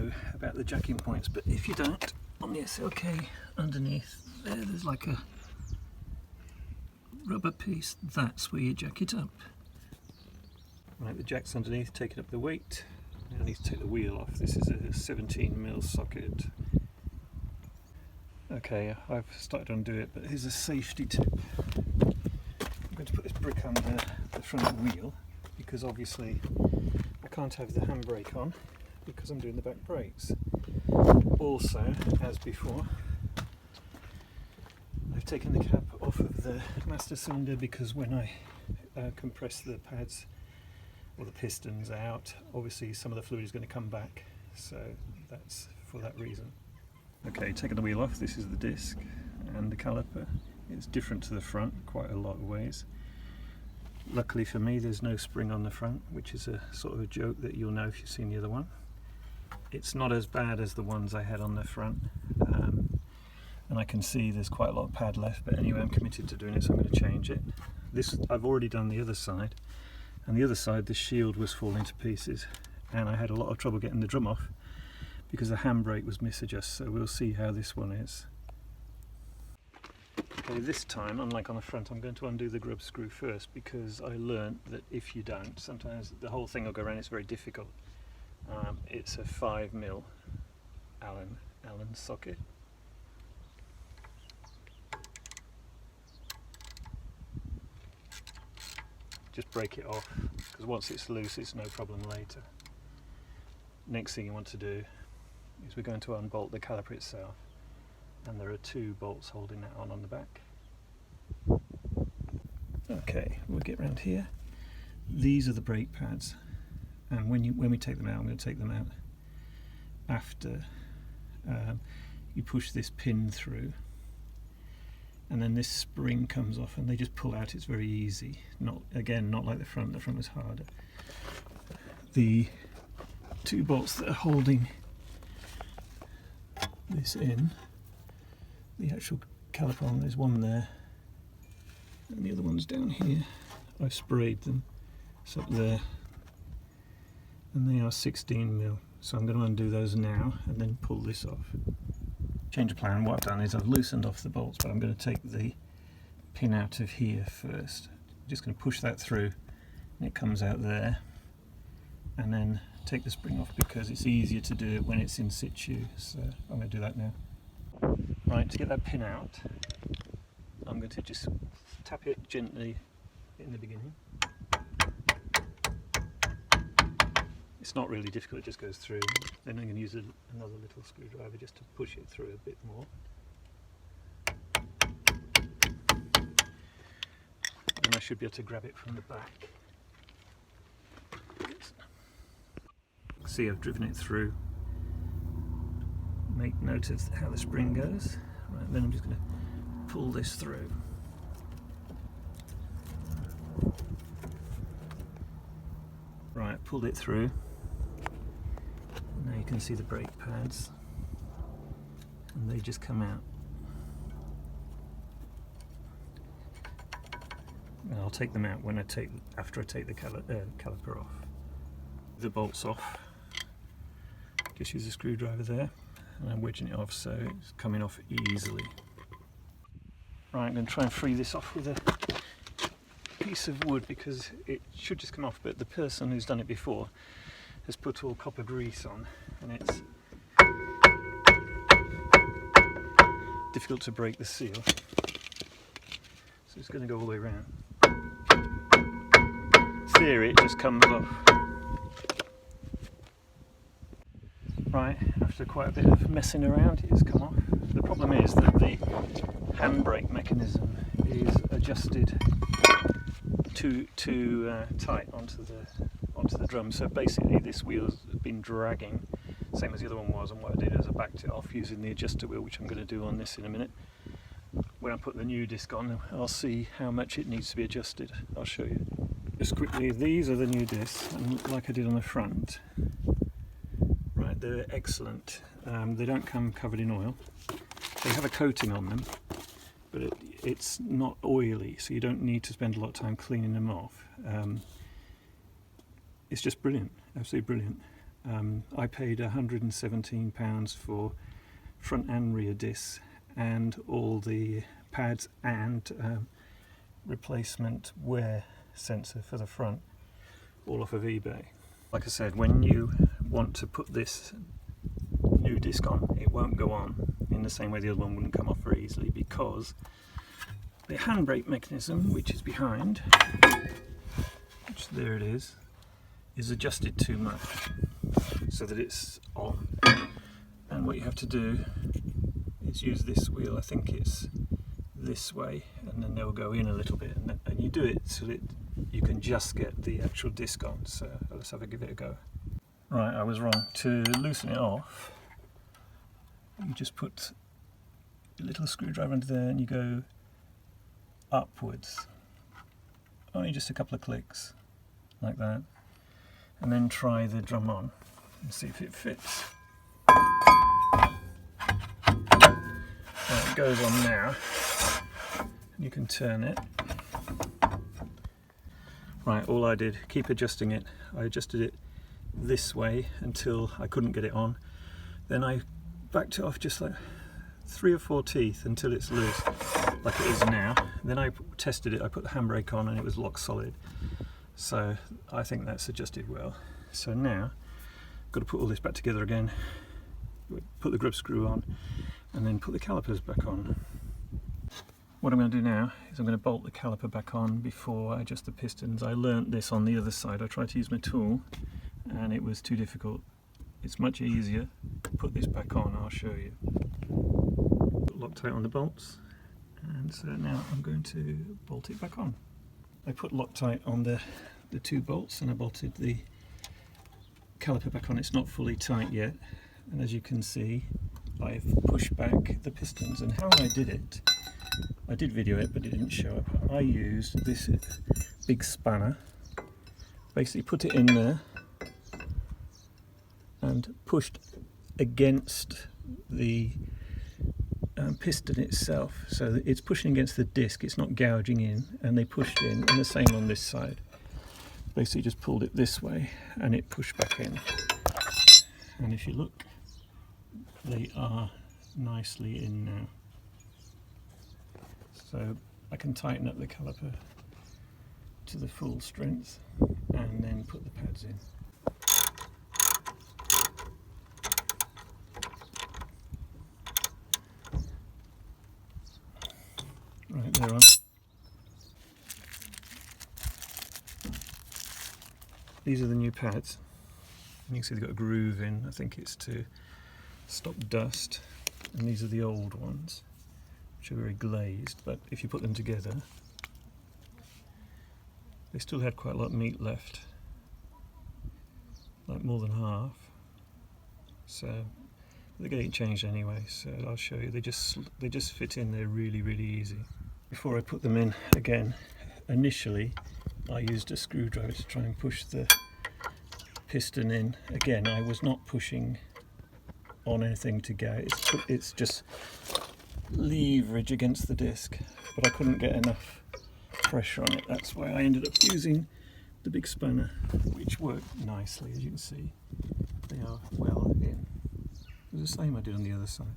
know about the jacking points, but if you don't, on the SLK underneath there's like a rubber piece, that's where you jack it up. Right, the jack's underneath, taking up the weight. Now I need to take the wheel off. This is a 17mm socket. Okay, I've started to undo it, but here's a safety tip. I'm going to put this brick under the front wheel because obviously I can't have the handbrake on because I'm doing the back brakes. Also, as before, I've taken the cap off of the master cylinder because when I compress the pads or the pistons out, obviously some of the fluid is going to come back, so that's for that reason. Okay, taking the wheel off, this is the disc and the caliper. It's different to the front quite a lot of ways. Luckily for me there's no spring on the front, which is a sort of a joke that you'll know if you've seen the other one. It's not as bad as the ones I had on the front, and I can see there's quite a lot of pad left, but anyway I'm committed to doing it, so I'm going to change it. This I've already done the other side, and the other side the shield was falling to pieces and I had a lot of trouble getting the drum off because the handbrake was misadjusted, so we'll see how this one is. Okay, this time, unlike on the front, I'm going to undo the grub screw first because I learnt that if you don't, sometimes the whole thing will go around. It's very difficult. It's a 5mm Allen socket. Just break it off because once it's loose it's no problem later. Next thing you want to do is we're going to unbolt the caliper itself, and there are 2 bolts holding that on the back. Okay, we'll get round here. These are the brake pads, and when we take them out, I'm going to take them out after you push this pin through, and then this spring comes off and they just pull out. It's very easy. Not like the front. The front was harder. The 2 bolts that are holding this in, the actual caliper on, there's one there and the other one's down here. I've sprayed them. It's up there and they are 16mm, so I'm going to undo those now and then pull this off. Change of plan. What I've done is I've loosened off the bolts, but I'm going to take the pin out of here first. I'm just going to push that through and it comes out there, and then take the spring off because it's easier to do it when it's in situ, so I'm going to do that now. Right, to get that pin out, I'm going to just tap it gently in the beginning. It's not really difficult, it just goes through. Then I'm going to use another little screwdriver just to push it through a bit more. And I should be able to grab it from the back. See, I've driven it through. Make note of how the spring goes. Right, then I'm just going to pull this through. Right, pulled it through. Now you can see the brake pads, and they just come out. And I'll take them out after I take the caliper off. The bolts off. Just use a screwdriver there, and I'm wedging it off so it's coming off easily. Right, I'm going to try and free this off with a piece of wood because it should just come off, but the person who's done it before has put all copper grease on and it's difficult to break the seal, so it's going to go all the way around. In theory it just comes off. Right, after quite a bit of messing around it's come off. The problem is that the handbrake mechanism is adjusted too tight onto the drum, so basically this wheel's been dragging, same as the other one was, and what I did is I backed it off using the adjuster wheel, which I'm going to do on this in a minute. When I put the new disc on, I'll see how much it needs to be adjusted. I'll show you. Just quickly, these are the new discs, and like I did on the front, right, they're excellent. They don't come covered in oil. They have a coating on them, but it's not oily, so you don't need to spend a lot of time cleaning them off. It's just brilliant, absolutely brilliant. I paid £117 for front and rear discs and all the pads and replacement wear sensor for the front, all off of eBay. Like I said, when you want to put this new disc on, it won't go on in the same way the other one wouldn't come off very easily, because the handbrake mechanism, which is behind, which there it is adjusted too much so that it's on. And what you have to do is use this wheel, I think it's this way, and then they'll go in a little bit, and you do it so that you can just get the actual disc on. So let's have a give it a go. Right, I was wrong. To loosen it off, you just put a little screwdriver under there and you go upwards, only just a couple of clicks like that, and then try the drum on and see if it fits. Right, it goes on now. You can turn it. Right, all I did, keep adjusting it. I adjusted it this way until I couldn't get it on. Then I backed it off just like 3 or 4 teeth until it's loose, like it is now. Then I tested it, I put the handbrake on and it was lock solid. So I think that's adjusted well. So now I've got to put all this back together again, put the grub screw on, and then put the calipers back on. What I'm going to do now is I'm going to bolt the caliper back on before I adjust the pistons. I learnt this on the other side. I tried to use my tool and it was too difficult. It's much easier to put this back on. I'll show you. Put Loctite on the bolts, and so now I'm going to bolt it back on. I put Loctite on the 2 bolts and I bolted the caliper back on. It's not fully tight yet, and as you can see I've pushed back the pistons. And how I did it, I did video it but it didn't show up. I used this big spanner, basically put it in there and pushed against the piston itself, so that it's pushing against the disc, it's not gouging in, and they pushed in, and the same on this side. Basically just pulled it this way and it pushed back in, and if you look, they are nicely in now. So I can tighten up the caliper to the full strength and then put the pads in. Right, they're on. These are the new pads. You can see they've got a groove in. I think it's to stop dust. And these are the old ones, which are very glazed, but if you put them together, they still had quite a lot of meat left, like more than half. So they're getting changed anyway, so I'll show you. They just fit in there really, really easy. Before I put them in again, initially I used a screwdriver to try and push the piston in. Again, I was not pushing on anything to go. It's just leverage against the disc, but I couldn't get enough pressure on it. That's why I ended up using the big spanner, which worked nicely. As you can see, they are well in. It was the same I did on the other side.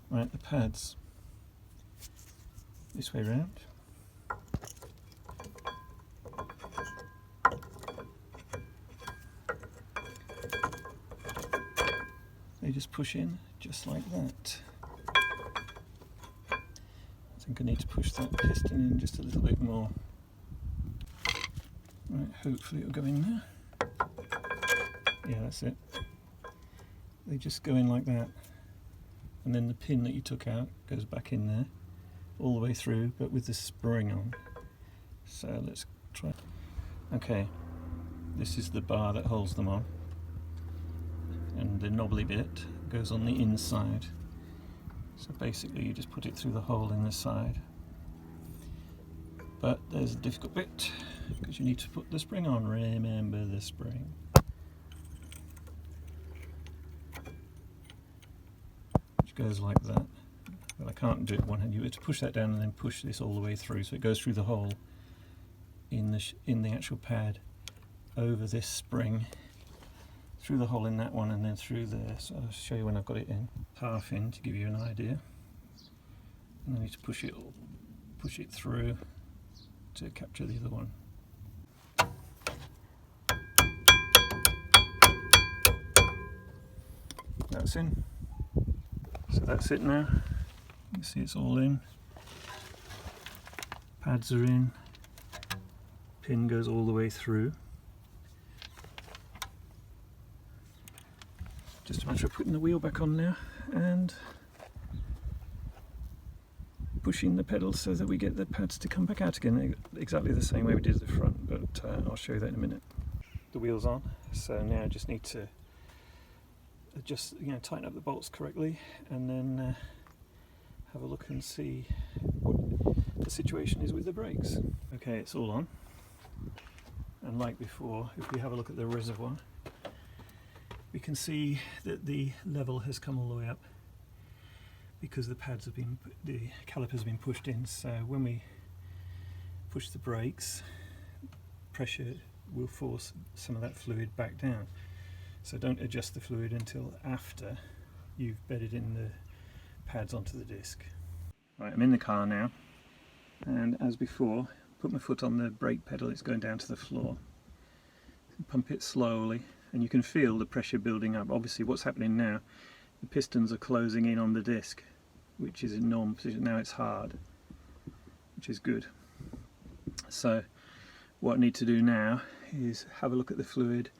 Right, the pads this way round. They just push in just like that. I think I need to push that piston in just a little bit more. Right, hopefully it'll go in there. Yeah, that's it. They just go in like that, and then the pin that you took out goes back in there all the way through, but with the spring on. So let's try. Okay, this is the bar that holds them on, and the knobbly bit goes on the inside. So basically you just put it through the hole in the side, but there's a difficult bit because you need to put the spring on. Remember the spring. Which goes like that, but I can't do it one hand. You have to push that down and then push this all the way through, so it goes through the hole in the actual pad over this spring, through the hole in that one and then through there. So I'll show you when I've got it in. Half in to give you an idea. And then you just push it through to capture the other one. That's in. So that's it now. You can see it's all in. Pads are in. Pin goes all the way through. Just a matter of putting the wheel back on now and pushing the pedals so that we get the pads to come back out again, exactly the same way we did at the front, but I'll show you that in a minute. The wheel's on, so now I just need to just tighten up the bolts correctly and then have a look and see what the situation is with the brakes. Okay, it's all on, and like before, if we have a look at the reservoir, we can see that the level has come all the way up because the calipers have been pushed in. So when we push the brakes, pressure will force some of that fluid back down. So don't adjust the fluid until after you've bedded in the pads onto the disc. Right, I'm in the car now, and as before, put my foot on the brake pedal, it's going down to the floor. Pump it slowly, and you can feel the pressure building up. Obviously what's happening now, the pistons are closing in on the disc, which is in normal position. Now it's hard, which is good. So what I need to do now is have a look at the fluid,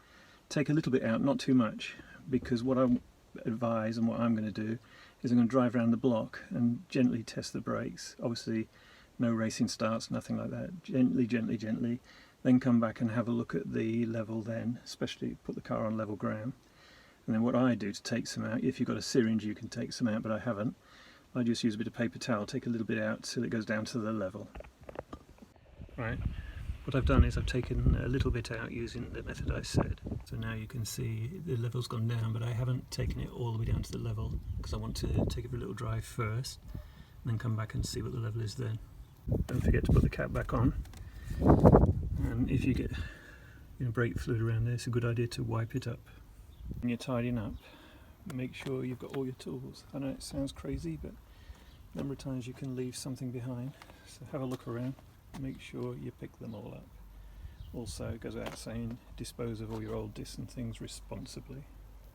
take a little bit out, not too much, because what I advise and what I'm going to do is I'm going to drive around the block and gently test the brakes. Obviously no racing starts, nothing like that. Gently, gently, gently. Then come back and have a look at the level then, especially put the car on level ground. And then what I do to take some out, if you've got a syringe you can take some out, but I haven't. I just use a bit of paper towel, take a little bit out till it goes down to the level. Right, what I've done is I've taken a little bit out using the method I said. So now you can see the level's gone down, but I haven't taken it all the way down to the level because I want to take it for a little drive first and then come back and see what the level is then. Don't forget to put the cap back on. And if you get brake fluid around there, it's a good idea to wipe it up. When you're tidying up, make sure you've got all your tools. I know it sounds crazy, but a number of times you can leave something behind. So have a look around, make sure you pick them all up. Also, it goes without saying, dispose of all your old discs and things responsibly.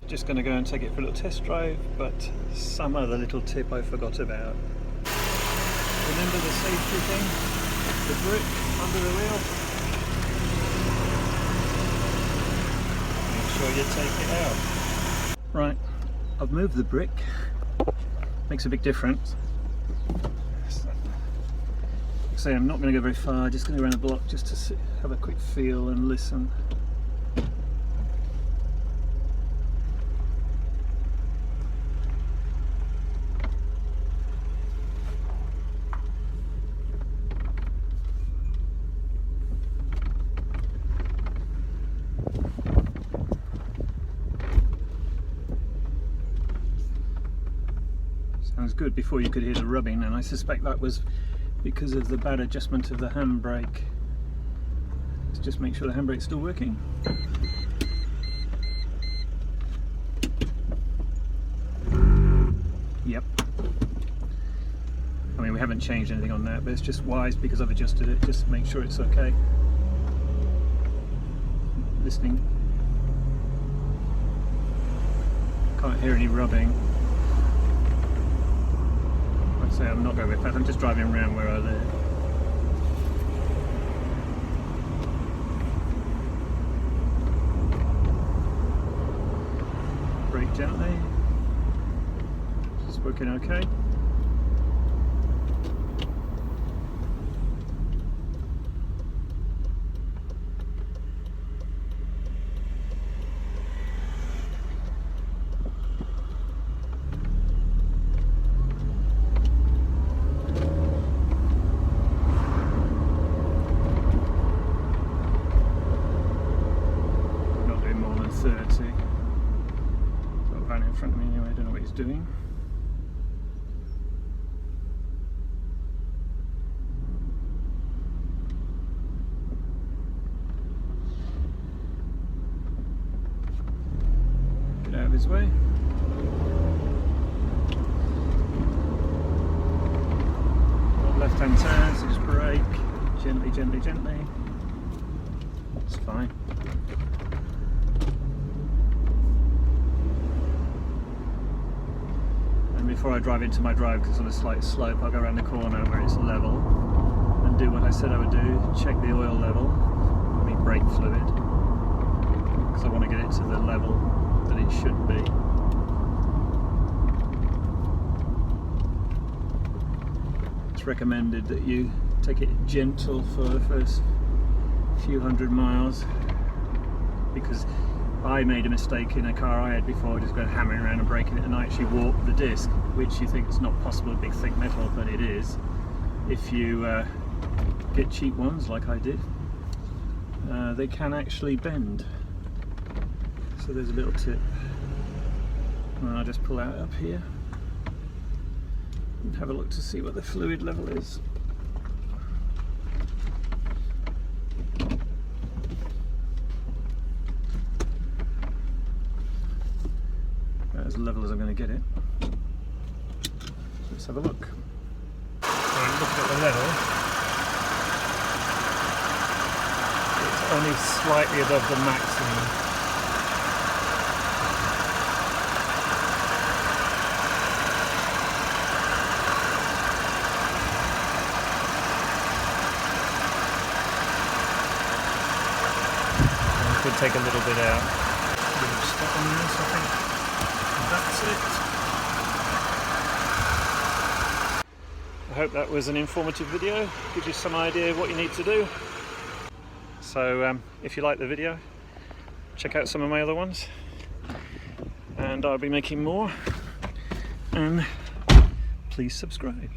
Just going to go and take it for a little test drive, but some other little tip I forgot about. Remember the safety thing? The brick under the wheel? Make sure you take it out. Right, I've moved the brick. Makes a big difference. So I'm not going to go very far, just going to go around the block just to have a quick feel and listen. Sounds good. Before you could hear the rubbing, and I suspect that was because of the bad adjustment of the handbrake. Let's just make sure the handbrake's still working. Yep. I mean, we haven't changed anything on that, but it's just wise because I've adjusted it, just to make sure it's okay. Listening. Can't hear any rubbing. So I'm not going very fast, I'm just driving around where I live. Brake gently. It's working okay. Doing. of his way. Left-hand turn, so just brake gently, gently, gently. It's fine. And before I drive into my drive, because it's on a slight slope, I'll go around the corner where it's level and do what I said I would do. Check the oil level, I mean brake fluid, because I want to get it to the level that it should be. It's recommended that you take it gentle for the first few hundred miles, because I made a mistake in a car I had before, just going hammering around and braking it, and I actually warped the disc, which you think is not possible with big thick metal, but it is. If you get cheap ones like I did, they can actually bend. So there's a little tip. And I'll just pull out up here and have a look to see what the fluid level is. As level as I'm going to get it. Let's have a look. So looking at the level, it's only slightly above the maximum. Could take a little bit out. Step on this, I think. That's it. I hope that was an informative video. Gives you some idea of what you need to do. So if you like the video, check out some of my other ones, and I'll be making more. And please subscribe.